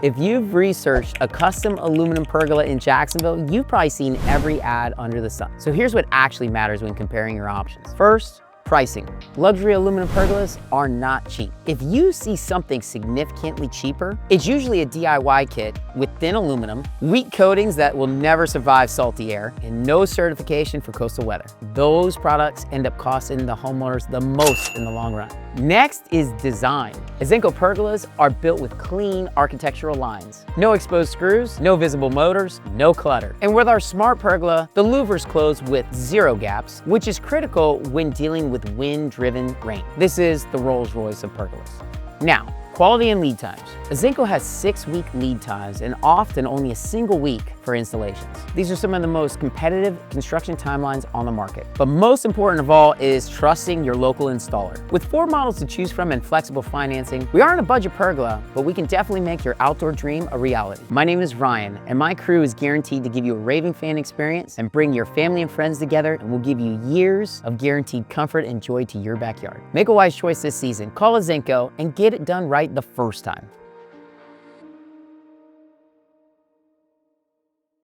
If you've researched a custom aluminum pergola in Jacksonville, you've probably seen every ad under the sun. So here's what actually matters when comparing your options. First, pricing. Luxury aluminum pergolas are not cheap. If you see something significantly cheaper, it's usually a DIY kit with thin aluminum, weak coatings that will never survive salty air, and no certification for coastal weather. Those products end up costing the homeowners the most in the long run. Next is design. Azenco pergolas are built with clean architectural lines. No exposed screws, no visible motors, no clutter. And with our smart pergola, the louvers close with 0 gaps, which is critical when dealing with wind-driven rain. This is the Rolls-Royce of pergolas. Now, quality and lead times. Azenco has 6-week lead times and often only a single week for installations. These are some of the most competitive construction timelines on the market. But most important of all is trusting your local installer. With 4 models to choose from and flexible financing, we aren't a budget pergola, but we can definitely make your outdoor dream a reality. My name is Ryan, and my crew is guaranteed to give you a raving fan experience and bring your family and friends together, and we'll give you years of guaranteed comfort and joy to your backyard. Make a wise choice this season. Call Azenco and get it done right the first time.